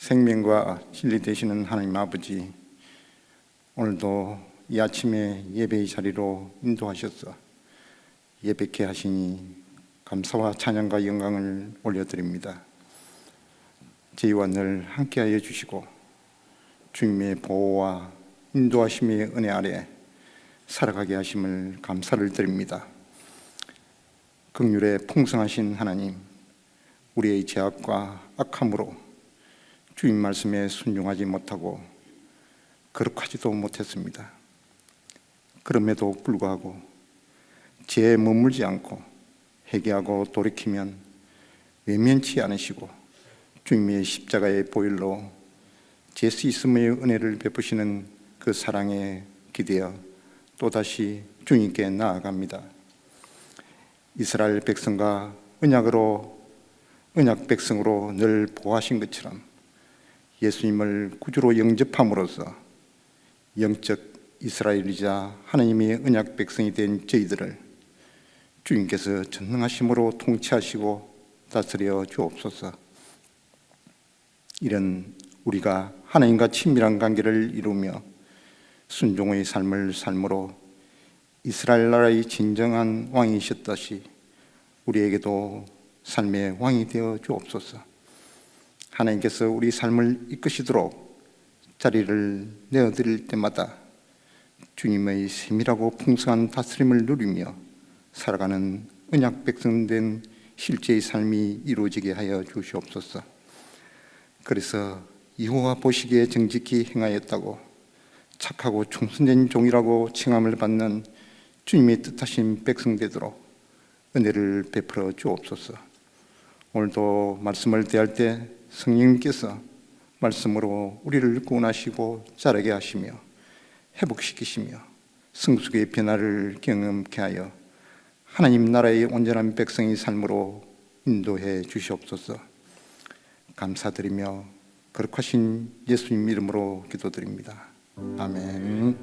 생명과 진리 되시는 하나님 아버지, 오늘도 이 아침에 예배의 자리로 인도하셔서 예배케 하시니 감사와 찬양과 영광을 올려드립니다. 저희와 늘 함께하여 주시고 주님의 보호와 인도하심의 은혜 아래 살아가게 하심을 감사를 드립니다. 긍휼에 풍성하신 하나님, 우리의 죄악과 악함으로 주님 말씀에 순종하지 못하고 거룩하지도 못했습니다. 그럼에도 불구하고 죄에 머물지 않고 회개하고 돌이키면 외면치 않으시고 주님의 십자가의 보혈로 죄 씻음의 은혜를 베푸시는 그 사랑에 기대어 또다시 주님께 나아갑니다. 이스라엘 백성과 언약 백성으로 늘 보호하신 것처럼 예수님을 구주로 영접함으로써 영적 이스라엘이자 하나님의 언약 백성이 된 저희들을 주님께서 전능하심으로 통치하시고 다스려 주옵소서. 이런 우리가 하나님과 친밀한 관계를 이루며 순종의 삶을 삶으로 이스라엘 나라의 진정한 왕이셨듯이 우리에게도 삶의 왕이 되어 주옵소서. 하나님께서 우리 삶을 이끄시도록 자리를 내어드릴 때마다 주님의 세밀하고 풍성한 다스림을 누리며 살아가는 언약 백성된 실제의 삶이 이루어지게 하여 주시옵소서. 그래서 여호와 보시기에 정직히 행하였다고 착하고 충성된 종이라고 칭함을 받는 주님의 뜻하신 백성 되도록 은혜를 베풀어 주옵소서. 오늘도 말씀을 대할 때 성령님께서 말씀으로 우리를 구원하시고 자라게 하시며 회복시키시며 성숙의 변화를 경험케 하여 하나님 나라의 온전한 백성의 삶으로 인도해 주시옵소서. 감사드리며 거룩하신 예수님 이름으로 기도드립니다. 아멘.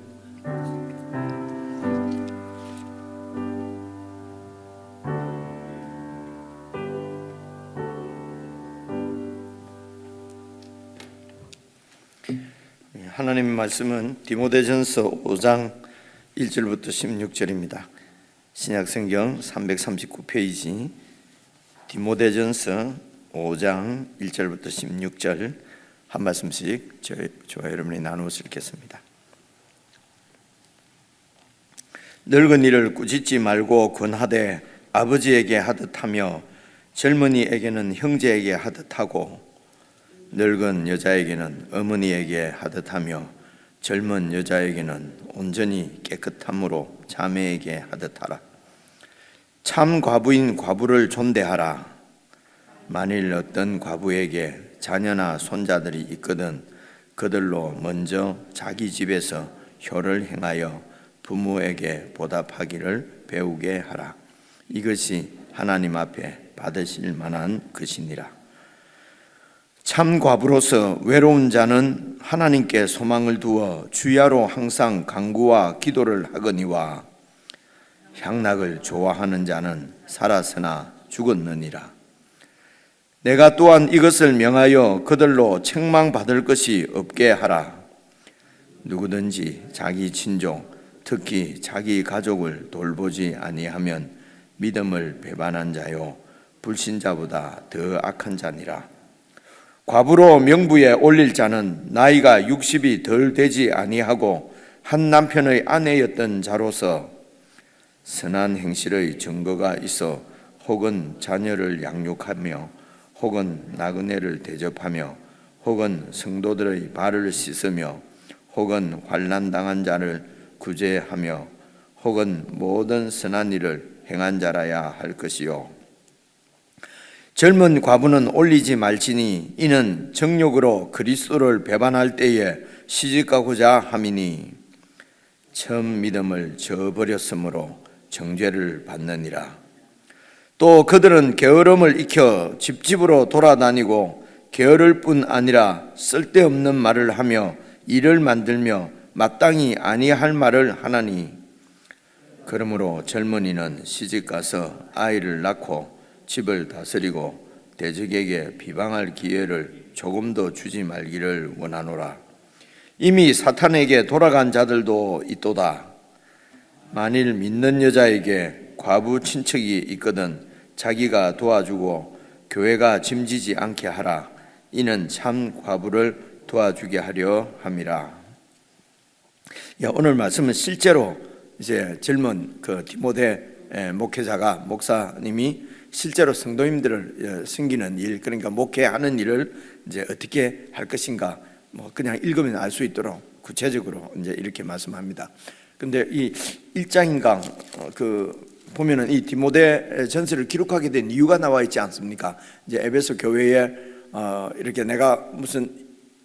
하나님의 말씀은 디모데전서 5장 1절부터 16절입니다. 신약성경 339페이지 디모데전서 5장 1절부터 16절 한 말씀씩 저와 여러분이 나누어서 읽겠습니다. 늙은 이를 꾸짖지 말고 권하되 아버지에게 하듯하며 젊은이에게는 형제에게 하듯하고 늙은 여자에게는 어머니에게 하듯하며 젊은 여자에게는 온전히 깨끗함으로 자매에게 하듯하라. 참 과부인 과부를 존대하라. 만일 어떤 과부에게 자녀나 손자들이 있거든 그들로 먼저 자기 집에서 효를 행하여 부모에게 보답하기를 배우게 하라. 이것이 하나님 앞에 받으실 만한 것이니라. 참 과부로서 외로운 자는 하나님께 소망을 두어 주야로 항상 간구와 기도를 하거니와 향락을 좋아하는 자는 살았으나 죽었느니라. 내가 또한 이것을 명하여 그들로 책망받을 것이 없게 하라. 누구든지 자기 친족, 특히 자기 가족을 돌보지 아니하면 믿음을 배반한 자요 불신자보다 더 악한 자니라. 과부로 명부에 올릴 자는 나이가 60이 덜 되지 아니하고 한 남편의 아내였던 자로서 선한 행실의 증거가 있어 혹은 자녀를 양육하며 혹은 나그네를 대접하며 혹은 성도들의 발을 씻으며 혹은 환난 당한 자를 구제하며 혹은 모든 선한 일을 행한 자라야 할 것이요 젊은 과부는 올리지 말지니 이는 정욕으로 그리스도를 배반할 때에 시집가고자 함이니 처음 믿음을 저버렸으므로 정죄를 받느니라. 또 그들은 게으름을 익혀 집집으로 돌아다니고 게으를 뿐 아니라 쓸데없는 말을 하며 일을 만들며 마땅히 아니할 말을 하나니 그러므로 젊은이는 시집가서 아이를 낳고 집을 다스리고 대적에게 비방할 기회를 조금도 주지 말기를 원하노라. 이미 사탄에게 돌아간 자들도 있도다. 만일 믿는 여자에게 과부 친척이 있거든 자기가 도와주고 교회가 짐지지 않게 하라. 이는 참 과부를 도와주게 하려 함이라. 오늘 말씀은 실제로 이제 젊은 그 디모데 목회자가 목사님이 실제로 성도님들을 섬기는 일, 그러니까 목회하는 일을 이제 어떻게 할 것인가, 뭐 그냥 읽으면 알 수 있도록 구체적으로 이제 이렇게 말씀합니다. 근데 이 1장인가 그 보면은 이 디모데 전서를 기록하게 된 이유가 나와 있지 않습니까? 이제 에베소 교회에 이렇게 내가 무슨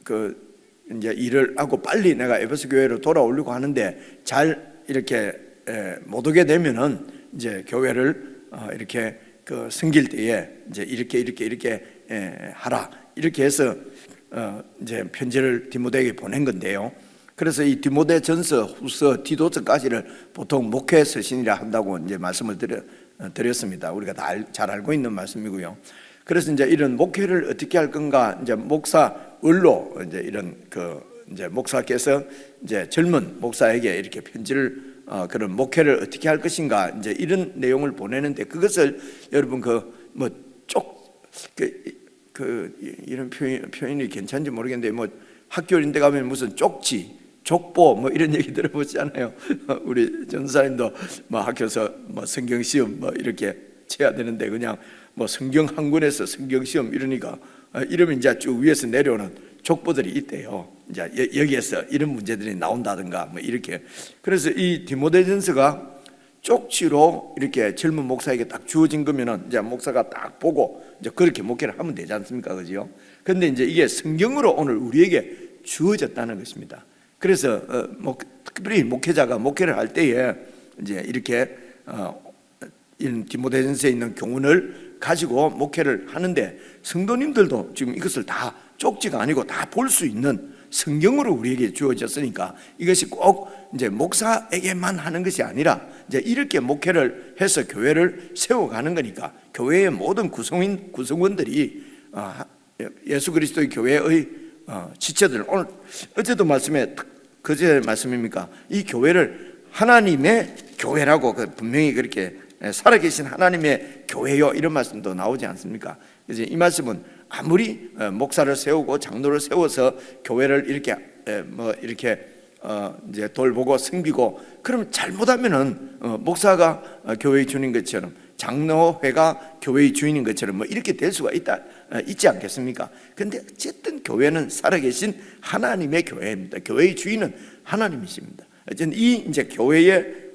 그 이제 일을 하고 빨리 내가 에베소 교회로 돌아오려고 하는데 잘 이렇게 못 오게 되면은 이제 교회를 이렇게 그 섬길 때에 이제 이렇게 하라, 이렇게 해서 이제 편지를 디모데에게 보낸 건데요. 그래서 이 디모데 전서, 후서, 디도서까지를 보통 목회 서신이라 한다고 이제 말씀을 드렸습니다. 우리가 다 잘 알고 있는 말씀이고요. 그래서 이제 이런 목회를 어떻게 할 건가, 이제 목사을로 이제 이런 그 이제 목사께서 이제 젊은 목사에게 이렇게 편지를 그런 목회를 어떻게 할 것인가, 이제 이런 내용을 보내는데, 그것을 여러분 이런 표현이 괜찮은지 모르겠는데, 뭐 학교 이런 데 가면 무슨 쪽지, 족보 뭐 이런 얘기 들어보시잖아요. 우리 전사님도 뭐 학교에서 뭐 성경 시험 뭐 이렇게 쳐야 되는데 그냥 뭐 성경 한 권에서 성경 시험 이러니까 이러면 이제 쭉 위에서 내려오는 족보들이 있대요. 이제 여기에서 이런 문제들이 나온다든가 뭐 이렇게. 그래서 이 디모데전서가 쪽지로 이렇게 젊은 목사에게 딱 주어진 거면은 이제 목사가 딱 보고 이제 그렇게 목회를 하면 되지 않습니까, 그죠? 그런데 이제 이게 성경으로 오늘 우리에게 주어졌다는 것입니다. 그래서 특별히 목회자가 목회를 할 때에 이제 이렇게 이런 디모데전서에 있는 교훈을 가지고 목회를 하는데, 성도님들도 지금 이것을 다 쪽지가 아니고 다 볼 수 있는 성경으로 우리에게 주어졌으니까 이것이 꼭 이제 목사에게만 하는 것이 아니라 이제 이렇게 목회를 해서 교회를 세워가는 거니까 교회의 모든 구성원들이 예수 그리스도의 교회의 지체들, 오늘 어제도 말씀에 그제 말씀입니까? 이 교회를 하나님의 교회라고 분명히 그렇게 살아계신 하나님의 교회요, 이런 말씀도 나오지 않습니까? 그래서 이 말씀은 아무리 목사를 세우고 장로를 세워서 교회를 이렇게 이제 돌보고 섬기고, 그러면 잘못하면은 목사가 교회의 주인인 것처럼, 장로회가 교회의 주인인 것처럼 뭐 이렇게 될 수가 있지 않겠습니까? 그런데 어쨌든 교회는 살아계신 하나님의 교회입니다. 교회의 주인은 하나님이십니다. 어쨌든 이 이제 교회의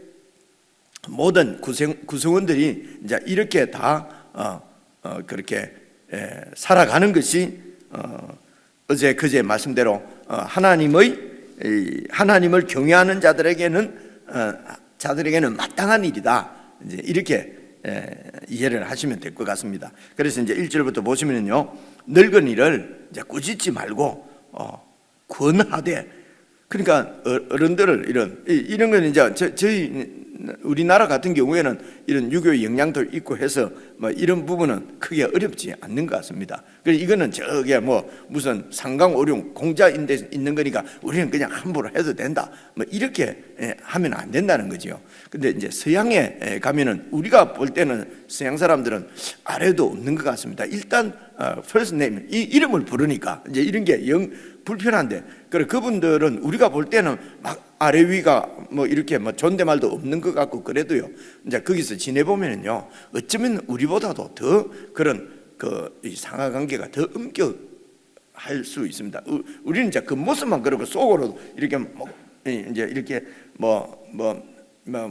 모든 구성원들이 이제 이렇게 다 그렇게 살아가는 것이 어제 그제 말씀대로 하나님을 경외하는 자들에게는 마땅한 일이다. 이제 이렇게 이해를 하시면 될 것 같습니다. 그래서 이제 1절부터 보시면요, 늙은이를 이제 꾸짖지 말고 권하되, 그러니까 어른들을 이런 건 이제 저희 우리나라 같은 경우에는 이런 유교의 영향도 있고 해서 뭐 이런 부분은 크게 어렵지 않는 것 같습니다. 그래서 이거는 저게 뭐 무슨 상강오륜 공자인데 있는 거니까 우리는 그냥 함부로 해도 된다, 뭐 이렇게 하면 안 된다는 거죠. 근데 이제 서양에 가면은 우리가 볼 때는 서양 사람들은 아래도 없는 것 같습니다. 일단 first name, 이 이름을 부르니까 이제 이런 게 영 불편한데, 그래 그분들은 우리가 볼 때는 막 아래 위가 뭐 이렇게 뭐 존댓말도 없는 것 같고, 그래도요 이제 거기서 지내보면요 어쩌면 우리보다도 더 그런 이 상하관계가 더 엄격할 수 있습니다. 우리는 이제 그 모습만 그러고 속으로 이렇게 이제 이렇게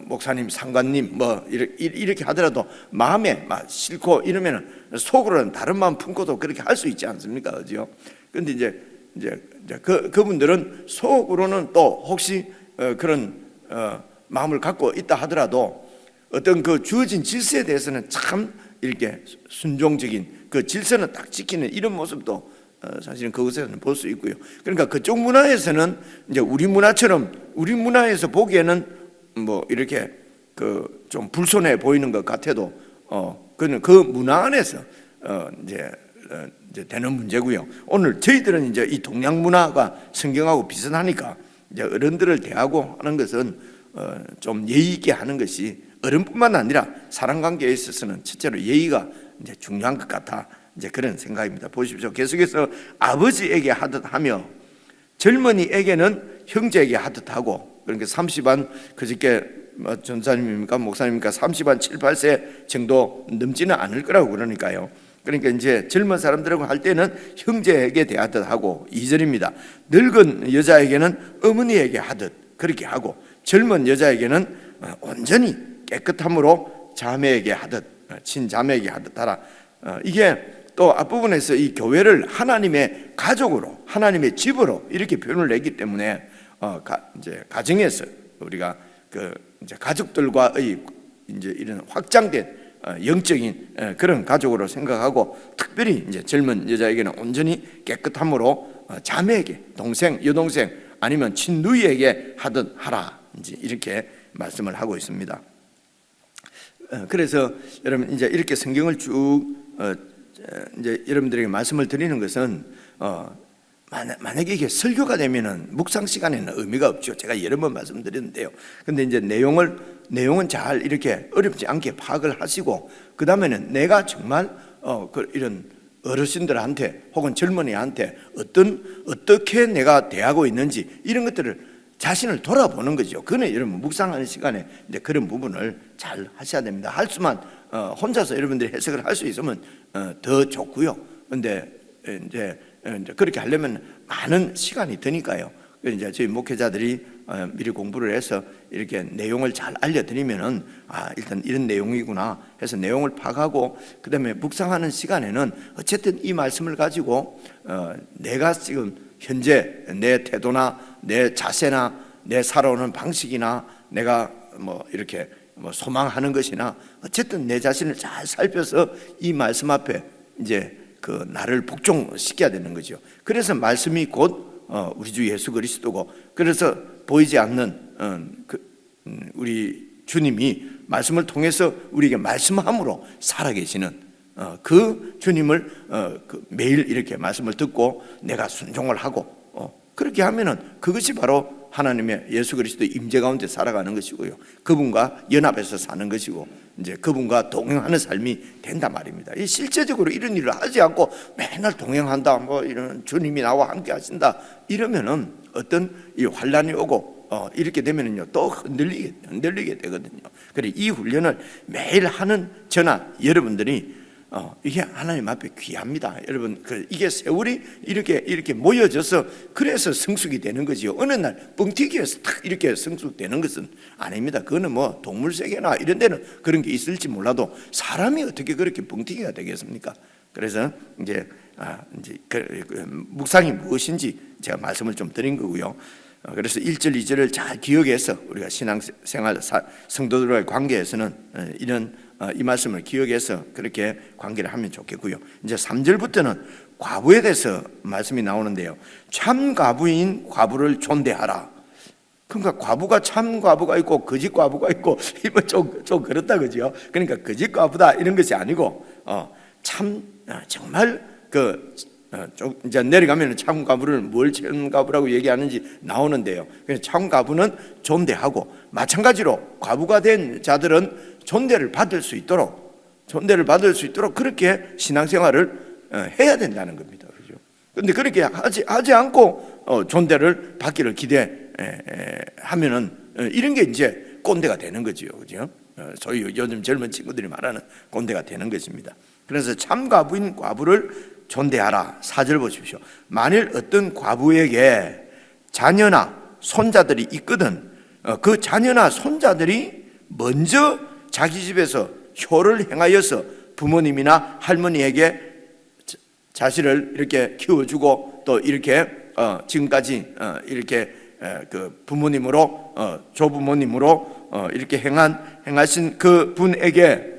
목사님, 상관님 뭐 이렇게 하더라도 마음에 막 싫고 이러면은 속으로는 다른 마음 품고도 그렇게 할 수 있지 않습니까, 그죠? 그런데 이제 그분들은 속으로는 또 혹시 그런 마음을 갖고 있다 하더라도 어떤 그 주어진 질서에 대해서는 참 이렇게 순종적인 그 질서는 딱 지키는 이런 모습도 사실은 그것에서는 볼 수 있고요. 그러니까 그쪽 문화에서는 이제 우리 문화처럼, 우리 문화에서 보기에는 뭐 이렇게 그 좀 불손해 보이는 것 같아도 그는 그 문화 안에서 이제 되는 문제고요. 오늘 저희들은 이제 이 동양 문화가 성경하고 비슷하니까 이제 어른들을 대하고 하는 것은 좀 예의 있게 하는 것이 어른뿐만 아니라 사람 관계에 있어서는 첫째로 예의가 이제 중요한 것 같아. 이제 그런 생각입니다. 보십시오. 계속해서 아버지에게 하듯 하며 젊은이에게는 형제에게 하듯 하고, 그러니까 30한 그저께 전사님입니까 목사님입니까 30한 7, 8세 정도 넘지는 않을 거라고 그러니까요. 그러니까 이제 젊은 사람들하고 할 때는 형제에게 대하듯 하고, 2절입니다. 늙은 여자에게는 어머니에게 하듯 그렇게 하고, 젊은 여자에게는 온전히 깨끗함으로 자매에게 하듯, 친자매에게 하듯 하라. 이게 또 앞부분에서 이 교회를 하나님의 가족으로, 하나님의 집으로 이렇게 표현을 했기 때문에 이제 가정에서 우리가 이제 가족들과의 이제 이런 확장된 영적인 그런 가족으로 생각하고, 특별히 이제 젊은 여자에게는 온전히 깨끗함으로 자매에게, 동생, 여동생 아니면 친누이에게 하듯 하라. 이제 이렇게 말씀을 하고 있습니다. 그래서 여러분 이제 이렇게 성경을 쭉 이제 여러분들에게 말씀을 드리는 것은 만약에 이게 설교가 되면은 묵상 시간에는 의미가 없죠. 제가 여러 번 말씀드렸는데요. 근데 이제 내용은 잘 이렇게 어렵지 않게 파악을 하시고, 그 다음에는 내가 정말 이런 어르신들한테 혹은 젊은이한테 어떻게 내가 대하고 있는지 이런 것들을 자신을 돌아보는 거죠. 그는 여러분 묵상하는 시간에 이제 그런 부분을 잘 하셔야 됩니다. 할 수만 혼자서 여러분들이 해석을 할 수 있으면 더 좋고요. 근데 이제 그렇게 하려면 많은 시간이 드니까요. 이제 저희 목회자들이 미리 공부를 해서 이렇게 내용을 잘 알려드리면은 일단 이런 내용이구나 해서 내용을 파악하고, 그 다음에 묵상하는 시간에는 어쨌든 이 말씀을 가지고 내가 지금 현재 내 태도나 내 자세나 내 살아오는 방식이나 내가 뭐 이렇게 소망하는 것이나 어쨌든 내 자신을 잘 살펴서 이 말씀 앞에 이제 나를 복종시켜야 되는 거죠. 그래서 말씀이 곧 우리 주 예수 그리스도고, 그래서 보이지 않는 우리 주님이 말씀을 통해서 우리에게 말씀함으로 살아계시는 그 주님을 매일 이렇게 말씀을 듣고 내가 순종을 하고 그렇게 하면은 그것이 바로 하나님의 예수 그리스도의 임재 가운데 살아가는 것이고요. 그분과 연합해서 사는 것이고, 이제 그분과 동행하는 삶이 된단 말입니다. 이 실제적으로 이런 일을 하지 않고 맨날 동행한다, 뭐 이런 주님이 나와 함께 하신다 이러면은 어떤 이 환란이 오고 이렇게 되면은요 또 흔들리게 되거든요. 그래 이 훈련을 매일 하는 저나 여러분들이 이게 하나님 앞에 귀합니다. 여러분 이게 세월이 이렇게 모여져서 그래서 성숙이 되는 거지요. 어느 날 뻥튀기해서 탁 이렇게 성숙되는 것은 아닙니다. 그거는 뭐 동물 세계나 이런 데는 그런 게 있을지 몰라도 사람이 어떻게 그렇게 뻥튀기가 되겠습니까? 그래서 이제 묵상이 무엇인지 제가 말씀을 좀 드린 거고요. 그래서 1절 2절을 잘 기억해서 우리가 신앙생활 성도들과의 관계에서는 이런 이 말씀을 기억해서 그렇게 관계를 하면 좋겠고요. 이제 3절부터는 과부에 대해서 말씀이 나오는데요. 참 과부인 과부를 존대하라. 그러니까 과부가 참 과부가 있고 거짓 과부가 있고 이거 좀 그렇다 그죠? 그러니까 거짓 과부다 이런 것이 아니고 정말 이제 내려가면 참 과부를 뭘 참 과부라고 얘기하는지 나오는데요. 참 과부는 존대하고, 마찬가지로 과부가 된 자들은 존대를 받을 수 있도록 그렇게 신앙생활을 해야 된다는 겁니다. 그죠? 근데 그렇게 하지 않고 존대를 받기를 기대하면은 이런 게 이제 꼰대가 되는 거죠. 그죠? 소위 요즘 젊은 친구들이 말하는 꼰대가 되는 것입니다. 그래서 참 과부인 과부를 존대하라. 4절 보십시오. 만일 어떤 과부에게 자녀나 손자들이 있거든 그 자녀나 손자들이 먼저 자기 집에서 효를 행하여서 부모님이나 할머니에게 자식을 이렇게 키워주고 또 이렇게 지금까지 이렇게 그 부모님으로 조부모님으로 이렇게 행하신 그 분에게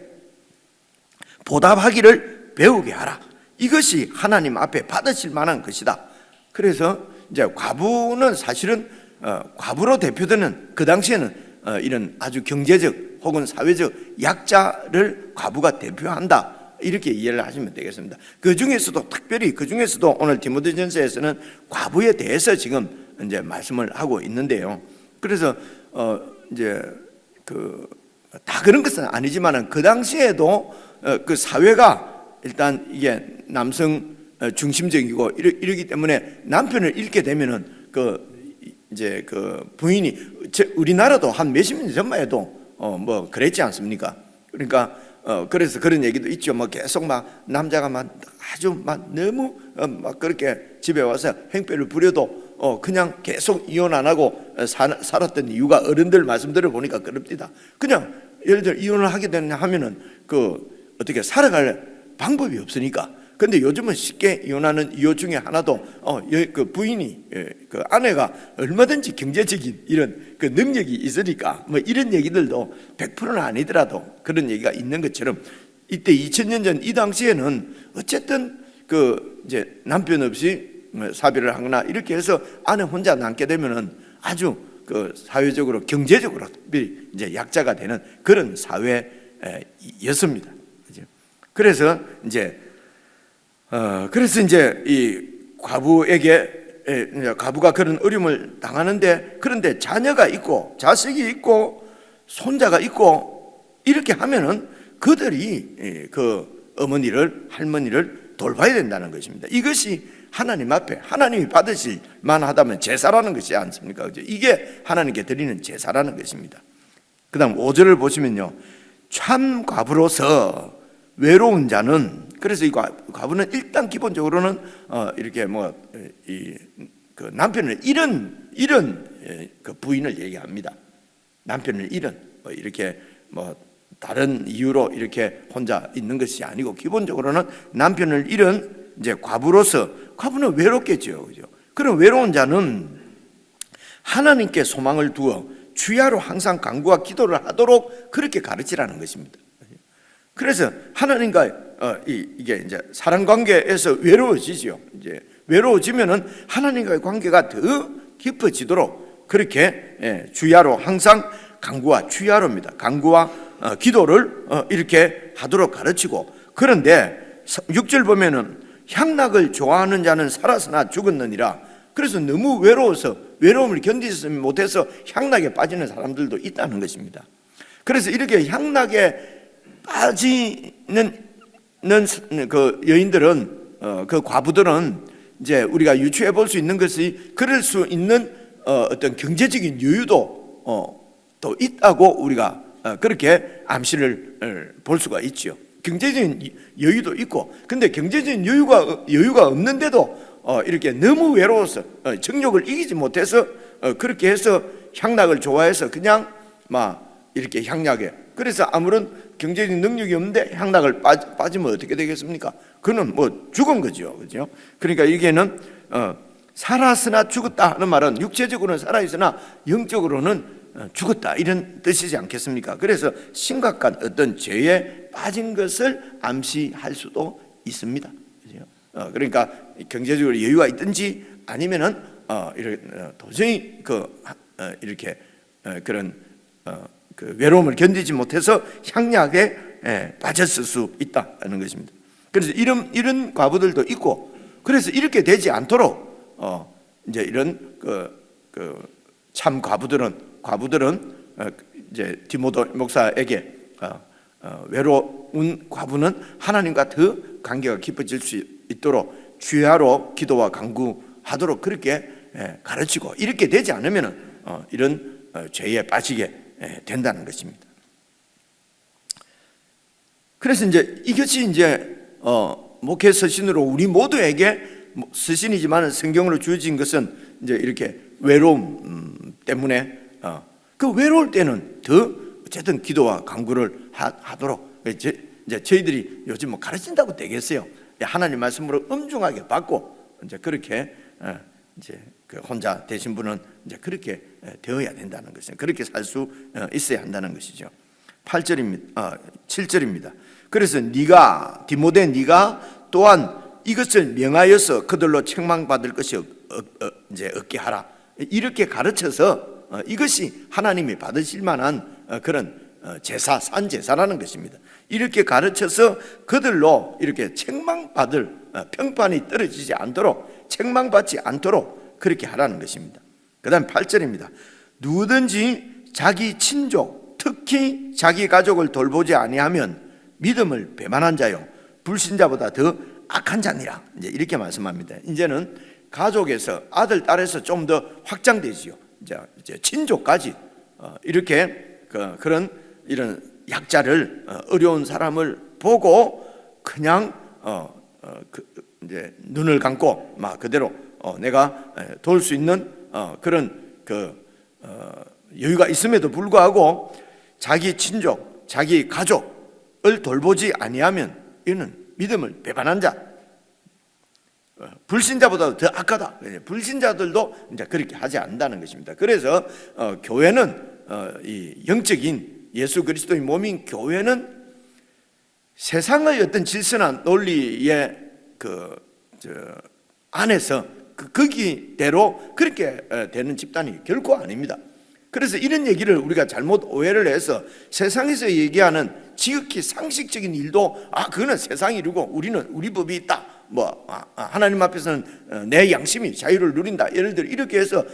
보답하기를 배우게 하라. 이것이 하나님 앞에 받으실 만한 것이다. 그래서 이제 과부는 사실은 과부로 대표되는 그 당시에는 이런 아주 경제적 혹은 사회적 약자를 과부가 대표한다. 이렇게 이해를 하시면 되겠습니다. 그 중에서도 특별히 그 중에서도 오늘 디모데전서에서는 과부에 대해서 지금 이제 말씀을 하고 있는데요. 그래서 이제 그 다 그런 것은 아니지만은 그 당시에도 그 사회가 일단 이게 남성 중심적이고 이러기 때문에 남편을 잃게 되면은 이제 그 부인이 우리나라도 한 몇십 년 전만 해도 뭐 그랬지 않습니까? 그러니까 그래서 그런 얘기도 있죠. 뭐 계속 막 남자가 막 아주 막 너무 막 그렇게 집에 와서 행패를 부려도 그냥 계속 이혼 안 하고 살았던 이유가 어른들 말씀 들어보니까 그럽니다. 그냥 예를 들어 이혼을 하게 하면은 어떻게 살아갈 방법이 없으니까. 근데 요즘은 쉽게 이혼하는 이유 중에 하나도 그 부인이 그 아내가 얼마든지 경제적인 이런 그 능력이 있으니까 뭐 이런 얘기들도 100%는 아니더라도 그런 얘기가 있는 것처럼 이때 2000년 전 이 당시에는 어쨌든 이제 남편 없이 사별을 하거나 이렇게 해서 아내 혼자 남게 되면은 아주 사회적으로 경제적으로 이제 약자가 되는 그런 사회였습니다. 그래서 이제 이 과부가 그런 어려움을 당하는데, 그런데 자녀가 있고 자식이 있고 손자가 있고 이렇게 하면은 그들이 그 어머니를 할머니를 돌봐야 된다는 것입니다. 이것이 하나님 앞에 하나님이 받으실 만하다면 제사라는 것이지 않습니까? 이게 하나님께 드리는 제사라는 것입니다. 그 다음 5절을 보시면요, 참 과부로서 외로운 자는, 그래서 이 과부는 일단 기본적으로는 이렇게 그 남편을 잃은 그 부인을 얘기합니다. 남편을 잃은 이렇게 다른 이유로 이렇게 혼자 있는 것이 아니고 기본적으로는 남편을 잃은 이제 과부는 외롭겠죠, 그죠? 그런 외로운 자는 하나님께 소망을 두어 주야로 항상 간구와 기도를 하도록 그렇게 가르치라는 것입니다. 그래서 하나님과 이게 이제 사랑 관계에서 외로워지죠. 이제 외로워지면은 하나님과의 관계가 더 깊어지도록 그렇게 주야로 항상 간구와 주야로입니다. 간구와 기도를 이렇게 하도록 가르치고, 그런데 6절 보면은 향락을 좋아하는 자는 살았으나 죽었느니라. 그래서 너무 외로워서 외로움을 견디지 못해서 향락에 빠지는 사람들도 있다는 것입니다. 그래서 이렇게 향락에 빠지는 그 여인들은, 그 과부들은 이제 우리가 유추해 볼 수 있는 것이 그럴 수 있는 어떤 경제적인 여유도 또 있다고 우리가 그렇게 암시를 볼 수가 있죠. 경제적인 여유도 있고, 근데 경제적인 여유가 없는데도 이렇게 너무 외로워서 정욕을 이기지 못해서 그렇게 해서 향락을 좋아해서 그냥 막 이렇게 향락에, 그래서 아무런 경제적인 능력이 없는데 향락을 빠지면 어떻게 되겠습니까? 그는 뭐 죽은 거죠, 그죠? 그러니까 이게는 살았으나 죽었다 하는 말은 육체적으로는 살아있으나 영적으로는 죽었다 이런 뜻이지 않겠습니까? 그래서 심각한 어떤 죄에 빠진 것을 암시할 수도 있습니다. 그죠? 그러니까 경제적으로 여유가 있든지 아니면은 도저히 이렇게 그런 그 외로움을 견디지 못해서 향락에 빠졌을 수 있다는 것입니다. 그래서 이런 과부들도 있고, 그래서 이렇게 되지 않도록 이제 이런 참 과부들은 이제 디모데 목사에게 외로운 과부는 하나님과 더 관계가 깊어질 수 있도록 주야로 기도와 간구하도록 그렇게 가르치고, 이렇게 되지 않으면 이런 죄에 빠지게 된다는 것입니다. 그래서 이제 이것이 이제 목회 서신으로 우리 모두에게 서신이지만 성경으로 주어진 것은 이제 이렇게 외로움 때문에 그 외로울 때는 더 어쨌든 기도와 간구를 하도록 이제 저희들이 요즘 뭐 가르친다고 되겠어요? 하나님 말씀으로 엄중하게 받고 이제 그렇게 이제 그 혼자 되신 분은 이제 그렇게 되어야 된다는 것이죠. 그렇게 살 수 있어야 한다는 것이죠. 7절입니다. 그래서 네가 디모데 네가 또한 이것을 명하여서 그들로 책망받을 것이 이제 없게 하라. 이렇게 가르쳐서 이것이 하나님이 받으실 만한 그런 제사, 산제사라는 것입니다. 이렇게 가르쳐서 그들로 이렇게 책망받을 평판이 떨어지지 않도록, 책망받지 않도록 그렇게 하라는 것입니다. 그 다음 8절입니다. 누구든지 자기 친족, 특히 자기 가족을 돌보지 아니하면 믿음을 배반한 자요 불신자보다 더 악한 자니라. 이제 이렇게 말씀합니다. 이제는 가족에서, 아들, 딸에서 좀 더 확장되지요. 이제 친족까지 이렇게 그런 이런 약자를, 어려운 사람을 보고 그냥 이제 눈을 감고 막 그대로 내가 도울 수 있는 그런 여유가 있음에도 불구하고 자기 친족, 자기 가족을 돌보지 아니하면 이는 믿음을 배반한 자, 불신자보다 더 악하다. 불신자들도 이제 그렇게 하지 않는다는 것입니다. 그래서 교회는 이 영적인 예수 그리스도의 몸인 교회는 세상의 어떤 질서나 논리의 안에서 거기대로 그렇게 되는 집단이 결코 아닙니다. 그래서 이런 얘기를 우리가 잘못 오해를 해서 세상에서 얘기하는 지극히 상식적인 일도 그거는 세상이 이루고 우리는 우리 법이 있다. 하나님 앞에서는 내 양심이 자유를 누린다. 예를 들어 이렇게 해서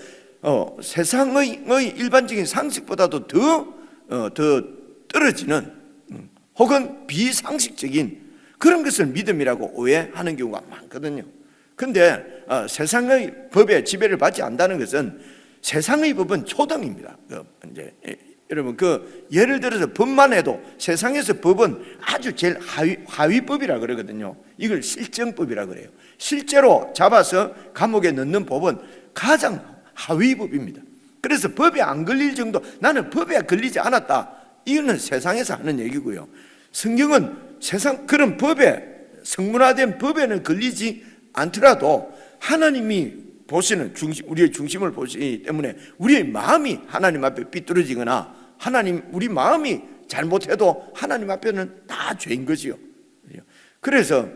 세상의 일반적인 상식보다도 더 떨어지는 혹은 비상식적인 그런 것을 믿음이라고 오해하는 경우가 많거든요. 근데 세상의 법에 지배를 받지 않는다는 것은 세상의 법은 초등입니다. 이제 여러분 예를 들어서 법만 해도 세상에서 법은 아주 제일 하위법이라 그러거든요. 이걸 실정법이라 그래요. 실제로 잡아서 감옥에 넣는 법은 가장 하위법입니다. 그래서 법에 안 걸릴 정도, 나는 법에 걸리지 않았다, 이거는 세상에서 하는 얘기고요. 성경은 세상 그런 법에, 성문화된 법에는 걸리지 않더라도 하나님이 보시는 우리의 중심을 보시기 때문에 우리의 마음이 하나님 앞에 삐뚤어지거나 우리 마음이 잘못해도 하나님 앞에는 다 죄인 거지요. 그래서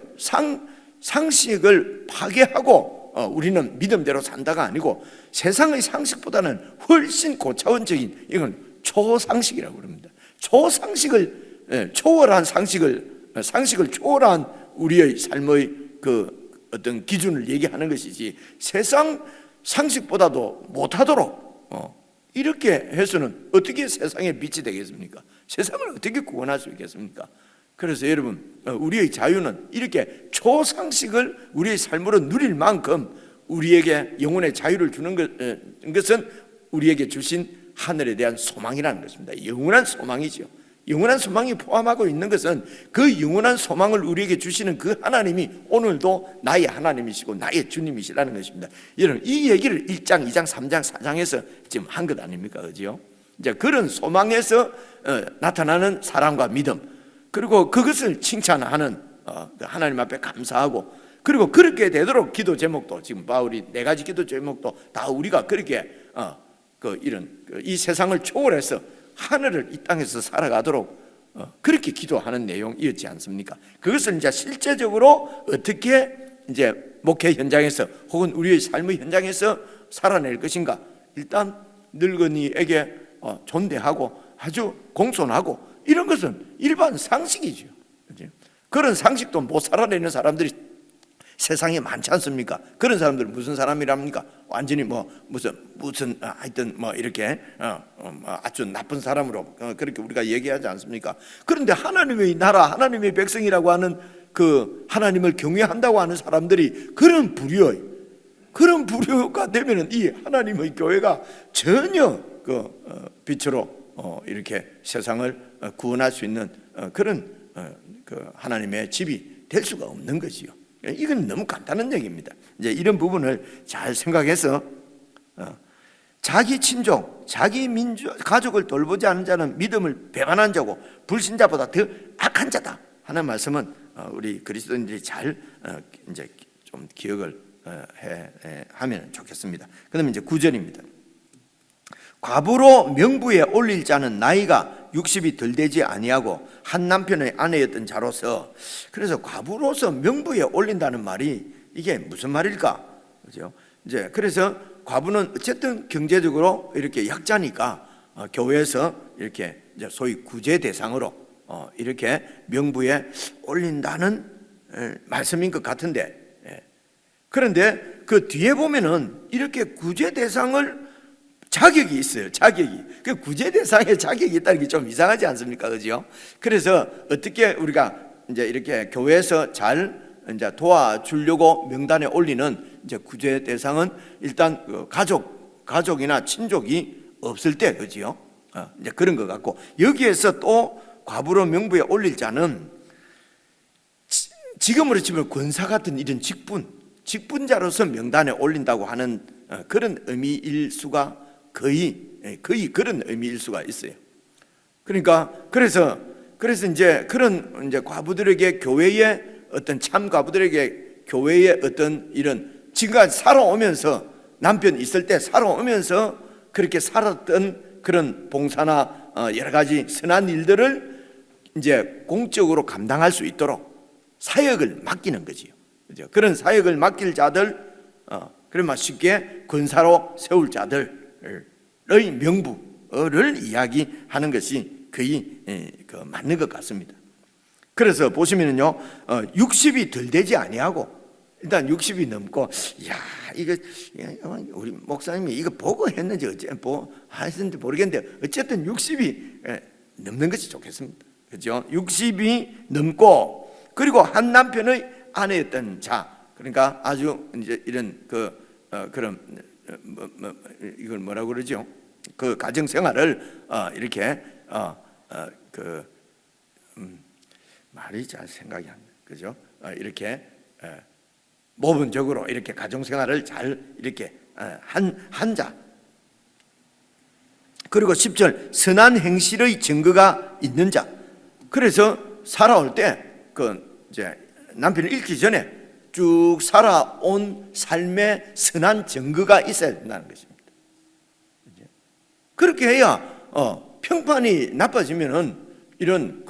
상식을 파괴하고 우리는 믿음대로 산다가 아니고 세상의 상식보다는 훨씬 고차원적인, 이건 초상식이라고 그럽니다. 초상식을 초월한 상식을 초월한 우리의 삶의 어떤 기준을 얘기하는 것이지, 세상 상식보다도 못하도록 이렇게 해서는 어떻게 세상의 빛이 되겠습니까? 세상을 어떻게 구원할 수 있겠습니까? 그래서 여러분, 우리의 자유는 이렇게 초상식을 우리의 삶으로 누릴 만큼 우리에게 영혼의 자유를 주는 것은 우리에게 주신 하늘에 대한 소망이라는 것입니다. 영원한 소망이죠. 영원한 소망이 포함하고 있는 것은 그 영원한 소망을 우리에게 주시는 그 하나님이 오늘도 나의 하나님이시고 나의 주님이시라는 것입니다. 여러분, 이 얘기를 1장, 2장, 3장, 4장에서 지금 한 것 아닙니까? 그죠? 이제 그런 소망에서 나타나는 사랑과 믿음, 그리고 그것을 칭찬하는 하나님 앞에 감사하고, 그리고 그렇게 되도록 기도 제목도 지금 바울이 4가지 기도 제목도 다 우리가 그렇게 이 세상을 초월해서 하늘을 이 땅에서 살아가도록 그렇게 기도하는 내용이었지 않습니까? 그것을 이제 실제적으로 어떻게 이제 목회 현장에서 혹은 우리의 삶의 현장에서 살아낼 것인가? 일단 늙은이에게 존대하고 아주 공손하고 이런 것은 일반 상식이죠. 그런 상식도 못 살아내는 사람들이 세상에 많지 않습니까? 그런 사람들은 무슨 사람이랍니까? 완전히 무슨 하여튼 이렇게 아주 나쁜 사람으로 그렇게 우리가 얘기하지 않습니까? 그런데 하나님의 나라, 하나님의 백성이라고 하는 그 하나님을 경외한다고 하는 사람들이 그런 불효가 되면은 이 하나님의 교회가 전혀 빛으로 이렇게 세상을 구원할 수 있는 그런 하나님의 집이 될 수가 없는 것이요. 이건 너무 간단한 얘기입니다. 이제 이런 부분을 잘 생각해서 자기 친족, 자기 가족을 돌보지 않은 자는 믿음을 배반한 자고 불신자보다 더 악한 자다 하는 말씀은 우리 그리스도인들이 잘 이제 좀 기억을 하면 좋겠습니다. 그다음에 이제 9절입니다. 과부로 명부에 올릴 자는 나이가 60이 덜 되지 아니하고 한 남편의 아내였던 자로서, 그래서 과부로서 명부에 올린다는 말이 이게 무슨 말일까? 그죠? 이제 그래서 과부는 어쨌든 경제적으로 이렇게 약자니까 교회에서 이렇게 이제 소위 구제 대상으로 이렇게 명부에 올린다는 말씀인 것 같은데, 그런데 그 뒤에 보면은 이렇게 구제 대상을 자격이 있어요. 자격이. 그 구제 대상에 자격이 있다는 게 좀 이상하지 않습니까? 그죠? 그래서 어떻게 우리가 이제 이렇게 교회에서 잘 이제 도와주려고 명단에 올리는 이제 구제 대상은 일단 그 가족이나 친족이 없을 때, 그지요? 이제 그런 것 같고, 여기에서 또 과부로 명부에 올릴 자는 지금으로 치면 권사 같은 이런 직분자로서 명단에 올린다고 하는 그런 의미일 수가 거의 그런 의미일 수가 있어요. 그러니까 그래서 이제 그런 이제 과부들에게 교회의 어떤 참 과부들에게 교회의 어떤 이런 지금까지 살아오면서 남편 있을 때 살아오면서 그렇게 살았던 그런 봉사나 여러 가지 선한 일들을 이제 공적으로 감당할 수 있도록 사역을 맡기는 거지요. 그죠? 그런 사역을 맡길 자들, 그러면 쉽게 권사로 세울 자들의 명부를 이야기하는 것이 거의 맞는 것 같습니다. 그래서 보시면은요, 60이 덜 되지 아니하고 일단 60이 넘고, 야, 이거 우리 목사님이 이거 보고 했는지 하셨는지 모르겠는데 어쨌든 60이 넘는 것이 좋겠습니다. 그죠? 60이 넘고, 그리고 한 남편의 아내였던 자, 그러니까 아주 이제 이런 그런 이걸 뭐라고 그러죠? 그 가정 생활을 이렇게 말이 잘 생각이 안 나, 그죠? 이렇게 모범적으로 이렇게 가정 생활을 잘 이렇게 한 자. 그리고 10절 선한 행실의 증거가 있는 자. 그래서 살아올 때 그 이제 남편을 잃기 전에 쭉 살아온 삶의 선한 증거가 있어야 된다는 것입니다. 그렇게 해야 평판이 나빠지면은 이런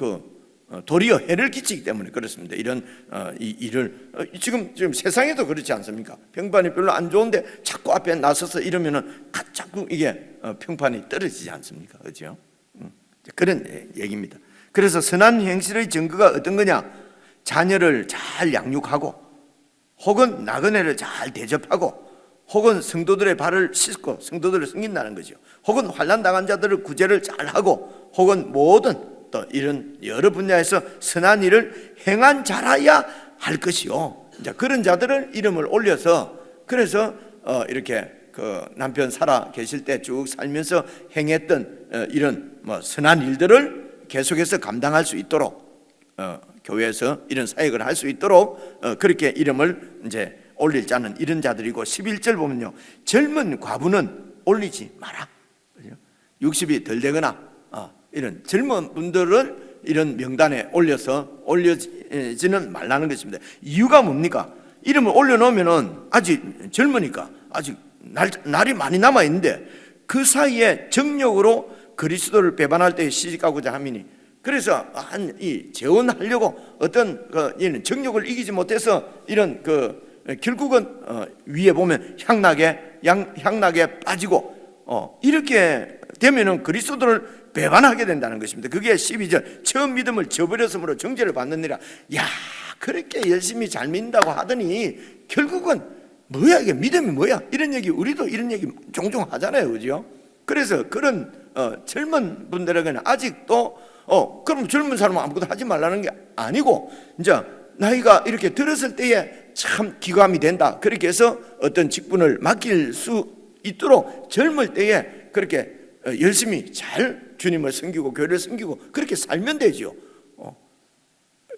도리어 해를 끼치기 때문에 그렇습니다. 이런 이 일을 지금 세상에도 그렇지 않습니까? 평판이 별로 안 좋은데 자꾸 앞에 나서서 이러면은 자꾸 이게 평판이 떨어지지 않습니까? 그렇죠? 그런 얘기입니다. 그래서 선한 행실의 증거가 어떤 거냐? 자녀를 잘 양육하고, 혹은 나그네를 잘 대접하고, 혹은 성도들의 발을 씻고 성도들을 섬긴다는 거죠. 혹은 환난 당한 자들을 구제를 잘 하고, 혹은 모든 또 이런 여러 분야에서 선한 일을 행한 자라야 할 것이요. 이제 그런 자들을 이름을 올려서, 그래서 이렇게 그 남편 살아 계실 때 쭉 살면서 행했던 이런 선한 일들을 계속해서 감당할 수 있도록 교회에서 이런 사역을 할 수 있도록 그렇게 이름을 이제 올릴 자는 이런 자들이고, 11절 보면요, 젊은 과부는 올리지 마라. 60이 덜 되거나 이런 젊은 분들을 이런 명단에 올려지는 말라는 것입니다. 이유가 뭡니까? 이름을 올려놓으면은 아직 젊으니까 아직 날이 많이 남아 있는데, 그 사이에 정력으로 그리스도를 배반할 때 시집가고자 함이니, 그래서 이 재혼하려고 어떤 이는 정력을 이기지 못해서 이런 결국은 위에 보면 향락에 빠지고 이렇게 되면은 그리스도를 배반하게 된다는 것입니다. 그게 12절 처음 믿음을 저버렸으므로 정죄를 받느니라. 야, 그렇게 열심히 잘 믿는다고 하더니 결국은 뭐야, 이게 믿음이 뭐야? 이런 얘기, 우리도 이런 얘기 종종 하잖아요, 그죠? 그래서 그런 젊은 분들에게는 아직도 그럼 젊은 사람은 아무것도 하지 말라는 게 아니고, 이제 나이가 이렇게 들었을 때에 참 기감이 된다, 그렇게 해서 어떤 직분을 맡길 수 있도록 젊을 때에 그렇게 열심히 잘 주님을 섬기고 교회를 섬기고 그렇게 살면 되죠.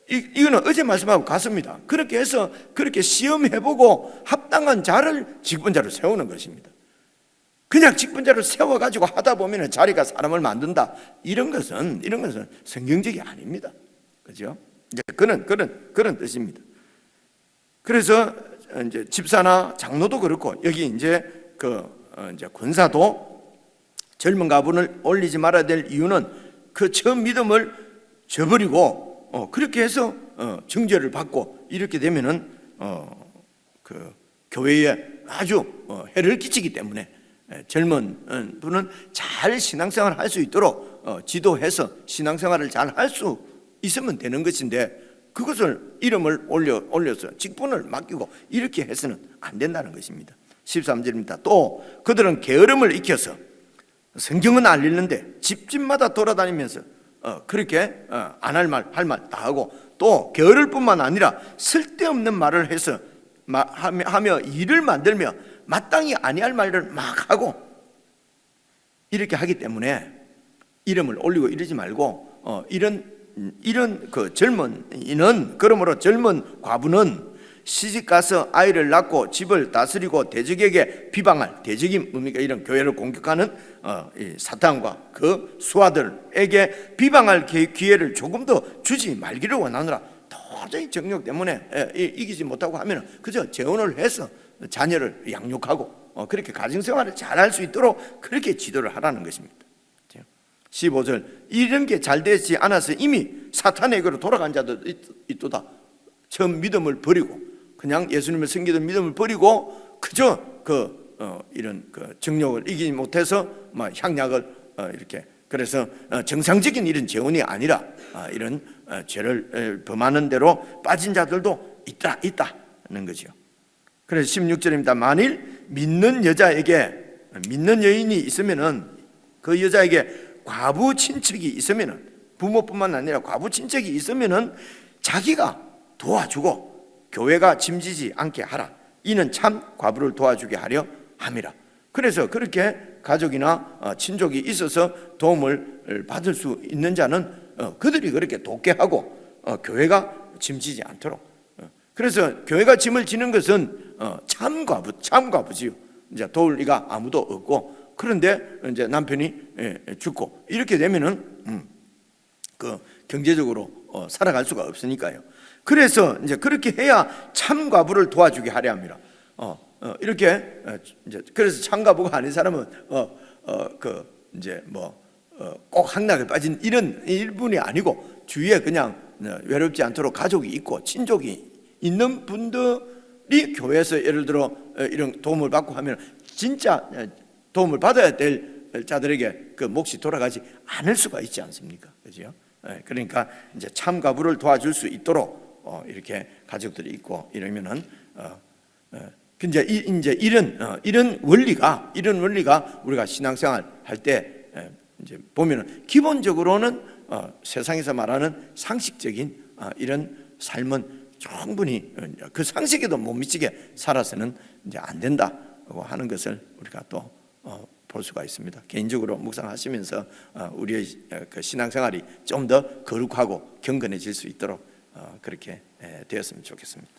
이거는 어제 말씀하고 같습니다. 그렇게 해서 그렇게 시험해보고 합당한 자를 직분자로 세우는 것입니다. 그냥 직분자를 세워가지고 하다 보면 자리가 사람을 만든다, 이런 것은 성경적이 아닙니다. 그죠? 이제 그런 뜻입니다. 그래서 이제 집사나 장로도 그렇고, 여기 이제 이제 권사도 젊은 가분을 올리지 말아야 될 이유는 그 처음 믿음을 저버리고 그렇게 해서 정죄를 받고 이렇게 되면은 그 교회에 아주 해를 끼치기 때문에 젊은 분은 잘 신앙생활을 할 수 있도록 지도해서 신앙생활을 잘 할 수 있으면 되는 것인데, 그것을 이름을 올려서 직분을 맡기고 이렇게 해서는 안 된다는 것입니다. 13절입니다. 또 그들은 게으름을 익혀서 성경은 알리는데 집집마다 돌아다니면서 그렇게 안 할 말 할 말 다 하고, 또 게으를 뿐만 아니라 쓸데없는 말을 해서 하며 일을 만들며 마땅히 아니할 말을 막 하고, 이렇게 하기 때문에 이름을 올리고 이러지 말고 이런 그 젊은이는, 그러므로 젊은 과부는 시집가서 아이를 낳고 집을 다스리고 대적에게 비방할, 대적이 뭡니까? 이런 교회를 공격하는 이 사탄과 그 수하들에게 비방할 기회를 조금 더 주지 말기를 원하노라. 도저히 정욕 때문에 이기지 못하고 하면 그저 재혼을 해서 자녀를 양육하고 그렇게 가정생활을 잘할 수 있도록 그렇게 지도를 하라는 것입니다. 15절, 이런 게 잘 되지 않아서 이미 사탄에게로 돌아간 자도 있도다. 처음 믿음을 버리고, 그냥 예수님을 섬기던 믿음을 버리고 그저 이런 정욕을 이기지 못해서 향락을 이렇게, 그래서 정상적인 이런 재혼이 아니라 이런 죄를 범하는 대로 빠진 자들도 있다는 거죠. 그래서 16절입니다. 만일 믿는 여자에게, 믿는 여인이 있으면은, 그 여자에게 과부 친척이 있으면은, 부모뿐만 아니라 과부 친척이 있으면은 자기가 도와주고 교회가 짐지지 않게 하라. 이는 참 과부를 도와주게 하려 함이라. 그래서 그렇게 가족이나 친족이 있어서 도움을 받을 수 있는 자는 그들이 그렇게 돕게 하고 교회가 짐지지 않도록. 그래서 교회가 짐을 지는 것은 참 과부지요. 이제 도울 리가 아무도 없고, 그런데 이제 남편이 죽고 이렇게 되면은 그 경제적으로 살아갈 수가 없으니까요. 그래서 이제 그렇게 해야 참 과부를 도와주게 하려 합니다. 이렇게 이제 그래서 참 과부가 아닌 사람은 이제 꼭 항락에 빠진 이런 일분이 아니고, 주위에 그냥 외롭지 않도록 가족이 있고 친족이 있는 분들이 교회에서 예를 들어 이런 도움을 받고 하면 진짜 도움을 받아야 될 자들에게 그 몫이 돌아가지 않을 수가 있지 않습니까? 그죠? 그러니까 이제 참 과부를 도와줄 수 있도록 이렇게 가족들이 있고 이러면은 이제 이런 원리가 우리가 신앙생활 할 때 이제 보면은 기본적으로는 세상에서 말하는 상식적인 이런 삶은 충분히 그 상식에도 못 미치게 살아서는 이제 안 된다고 하는 것을 우리가 또 볼 수가 있습니다. 개인적으로 묵상하시면서 우리의 그 신앙생활이 좀 더 거룩하고 경건해질 수 있도록 그렇게 되었으면 좋겠습니다.